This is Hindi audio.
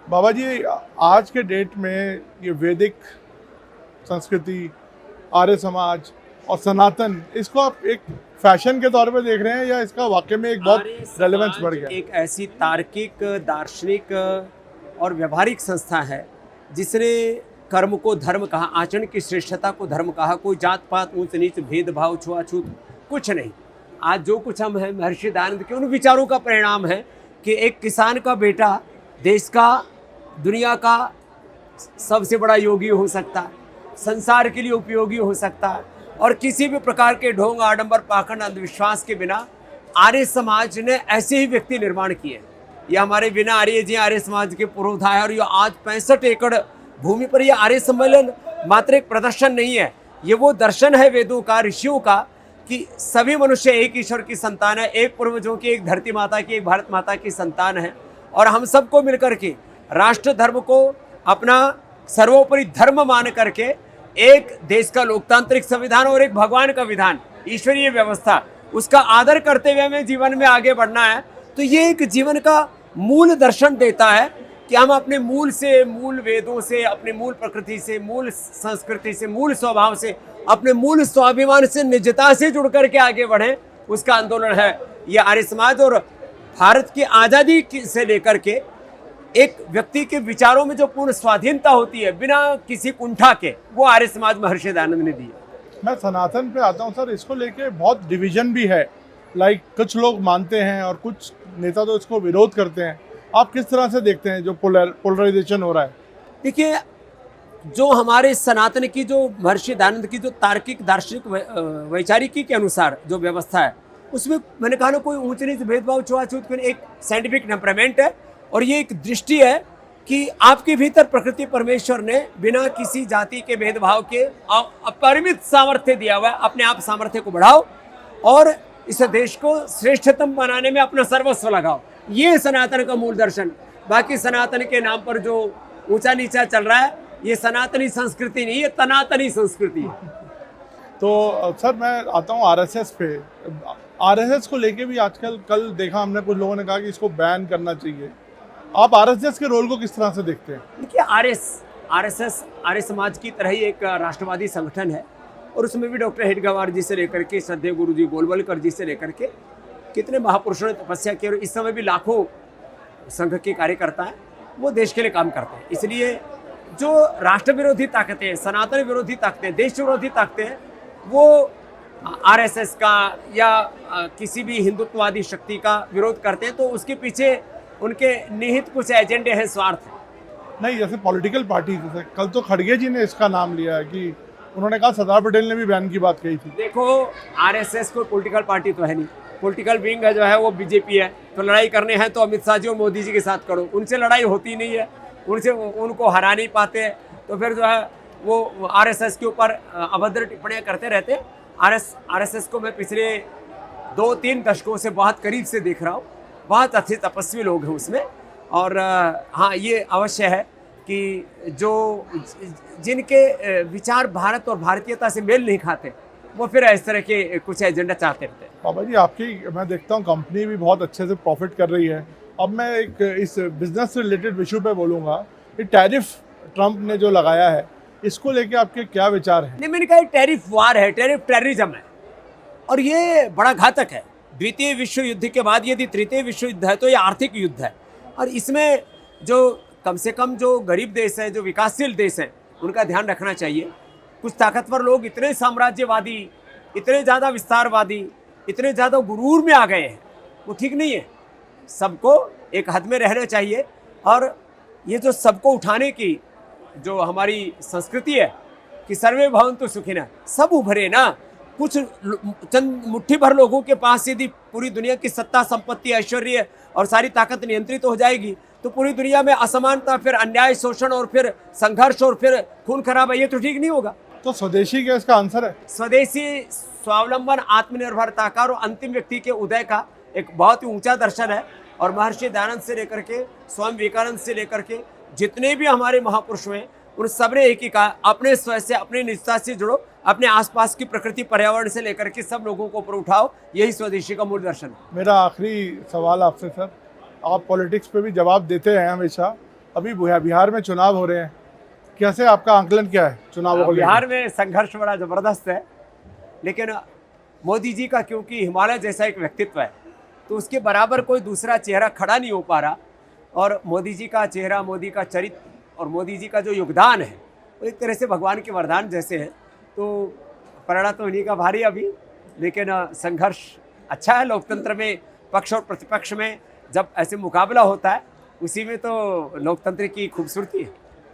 बाबा जी, आज के डेट में ये वैदिक संस्कृति, आर्य समाज और सनातन, इसको आप एक फैशन के तौर पे देख रहे हैं या इसका वाकई में एक बहुत आर्य रेलेवेंस बढ़ समाज गया है? एक ऐसी तार्किक, दार्शनिक और व्यवहारिक संस्था है जिसने कर्म को धर्म कहा, आचरण की श्रेष्ठता को धर्म कहा। कोई जात पात, ऊंच नीच, भेदभाव, छुआछूत कुछ नहीं। आज जो कुछ हम हैं महर्षि दयानंद के उन विचारों का परिणाम है कि एक किसान का बेटा देश का, दुनिया का सबसे बड़ा योगी हो सकता है, संसार के लिए उपयोगी हो सकता है, और किसी भी प्रकार के ढोंग, आडंबर, पाखंड, अंधविश्वास के बिना आर्य समाज ने ऐसे ही व्यक्ति निर्माण किए। ये हमारे बिना आर्य जी आर्य समाज के पुरोधा है, और ये आज 65 एकड़ भूमि पर ये आर्य सम्मेलन मात्र एक प्रदर्शन नहीं है, ये वो दर्शन है वेदों का, ऋषियों का, कि सभी मनुष्य एक ईश्वर की संतान है, एक पूर्वजों की, एक धरती माता की, एक भारत माता की संतान है। और हम सबको मिलकर के राष्ट्र धर्म को अपना सर्वोपरि धर्म मान करके एक देश का लोकतांत्रिक संविधान और एक भगवान का विधान, ईश्वरीय व्यवस्था, उसका आदर करते हुए हमें जीवन में आगे बढ़ना है। तो ये एक जीवन का मूल दर्शन देता है कि हम अपने मूल से, मूल वेदों से, अपने मूल प्रकृति से, मूल संस्कृति से, मूल स्वभाव से, अपने मूल स्वाभिमान से, निजता से जुड़ करके आगे बढ़ें। उसका आंदोलन है ये आर्य समाज। और भारत की आज़ादी से लेकर के एक व्यक्ति के विचारों में जो पूर्ण स्वाधीनता होती है बिना किसी कुंठा के, वो आर्य समाज महर्षि दयानंद ने दी है। मैं सनातन पे आता हूँ सर। इसको लेके बहुत डिवीजन भी है। कुछ लोग मानते हैं और कुछ नेता तो इसको विरोध करते हैं। आप किस तरह से देखते हैं जो पोलराइजेशन हो रहा है? देखिए, जो हमारे सनातन की, जो महर्षि दयानंद की जो तार्किक, दार्शनिक, वैचारिकी के अनुसार जो व्यवस्था है, उसमें मैंने कहा ना, कोई ऊंच नीच, भेदभाव, छुआछूत, एक साइंटिफिक टेम्परामेंट है। और ये एक दृष्टि है कि आपके भीतर प्रकृति परमेश्वर ने बिना किसी जाति के भेदभाव के अपरिमित सामर्थ्य दिया हुआ है। अपने आप सामर्थ्य को बढ़ाओ और इस देश को श्रेष्ठतम बनाने में अपना सर्वस्व लगाओ। ये सनातन का मूल दर्शन। बाकी सनातन के नाम पर जो ऊंचा नीचा चल रहा है, ये सनातनी संस्कृति नहीं, ये तनातनी संस्कृति है। तो सर, मैं आता हूँ आरएसएस पे। आरएसएस को लेके भी आजकल, कल देखा हमने, कुछ लोगों ने कहा कि इसको बैन करना चाहिए। आप आरएसएस के रोल को किस तरह से देखते हैं? देखिए, आरएसएस आर्य समाज की तरह ही एक राष्ट्रवादी संगठन है, और उसमें भी डॉक्टर हेडगेवार जी से लेकर के श्रद्धेय गुरु जी गोलवलकर जी से लेकर के कितने महापुरुषों ने तपस्या की, और इस समय भी लाखों संघ के कार्यकर्ता हैं, वो देश के लिए काम करते हैं। इसलिए जो राष्ट्र विरोधी ताकतें, सनातन विरोधी ताकतें, देश विरोधी ताकतें, वो आरएसएस का या किसी भी हिंदुत्ववादी शक्ति का विरोध करते हैं, तो उसके पीछे उनके निहित कुछ एजेंडे हैं, स्वार्थ है। नहीं, जैसे पॉलिटिकल पार्टी, जैसे कल तो खड़गे जी ने इसका नाम लिया है कि उन्होंने कहा, सरदार पटेल ने भी बैन की बात कही थी। देखो, आरएसएस कोई पॉलिटिकल पार्टी तो है नहीं। पॉलिटिकल विंग है जो है वो बीजेपी है। तो लड़ाई करने हैं तो अमित शाह जी और मोदी जी के साथ करो, उनसे लड़ाई होती नहीं है, उनको हरा नहीं पाते। तो फिर जो है वो आरएसएस के ऊपर अभद्र टिप्पणियां करते रहते हैं। आरएसएस को मैं पिछले 2-3 दशकों से बहुत करीब से देख रहा हूँ। बहुत अच्छे तपस्वी लोग हैं उसमें। और हाँ, ये अवश्य है कि जिनके विचार भारत और भारतीयता से मेल नहीं खाते, वो फिर इस तरह के कुछ एजेंडा चाहते रहते हैं। बाबा जी, आपकी मैं देखता हूँ कंपनी भी बहुत अच्छे से प्रॉफिट कर रही है। अब मैं एक इस बिजनेस से रिलेटेड इशू पे बोलूँगा। ये टैरिफ ट्रंप ने जो लगाया है, इसको लेके आपके क्या विचार हैं? नहीं, मैंने कहा टैरिफ वार है, टैरिफ टेररिज्म है, और ये बड़ा घातक है। द्वितीय विश्व युद्ध के बाद यदि तृतीय विश्व युद्ध है तो ये आर्थिक युद्ध है। और इसमें जो कम से कम जो गरीब देश हैं, जो विकासशील देश हैं, उनका ध्यान रखना चाहिए। कुछ ताकतवर लोग इतने साम्राज्यवादी, इतने ज़्यादा विस्तारवादी, इतने ज़्यादा गुरूर में आ गए हैं, वो ठीक नहीं है। सबको एक हद में रहना चाहिए। और ये जो सबको उठाने की जो हमारी संस्कृति है कि सर्वे भवन्तु सुखिनः, सब उभरे ना। कुछ चंद मुट्ठी भर लोगों के पास यदि पूरी दुनिया की सत्ता, संपत्ति, ऐश्वर्य और सारी ताकत नियंत्रित हो जाएगी, तो पूरी दुनिया में असमानता, फिर अन्याय, शोषण, और फिर संघर्ष, और फिर खून खराब है। ये तो ठीक नहीं होगा। तो स्वदेशी क्या इसका आंसर है? स्वदेशी, स्वावलंबन, आत्मनिर्भरता का और अंतिम व्यक्ति के उदय का एक बहुत ही ऊंचा दर्शन है। और महर्षि दयानंद से लेकर के स्वामी विवेकानंद से लेकर के जितने भी हमारे महापुरुष हैं, उन सबने एक ही कहा, अपने स्वयं से, अपनी निजता से जुड़ो, अपने आसपास की प्रकृति, पर्यावरण से लेकर के सब लोगों को ऊपर उठाओ। यही स्वदेशी का मूल दर्शन है। मेरा आखिरी सवाल आपसे सर, आप पॉलिटिक्स पे भी जवाब देते हैं हमेशा, अभी बिहार में चुनाव हो रहे हैं, कैसे आपका आंकलन क्या है चुनावों को लेकर? बिहार में संघर्ष बड़ा ज़बरदस्त है, लेकिन मोदी जी का क्योंकि हिमालय जैसा एक व्यक्तित्व है, तो उसके बराबर कोई दूसरा चेहरा खड़ा नहीं हो पा रहा। और मोदी जी का चेहरा, मोदी का चरित्र और मोदी जी का जो योगदान है वो एक तरह से भगवान के वरदान जैसे है। तो पलड़ा तो इन्हीं का भारी अभी, लेकिन संघर्ष अच्छा है। लोकतंत्र में पक्ष और प्रतिपक्ष में जब ऐसे मुकाबला होता है, उसी में तो लोकतंत्र की खूबसूरती है।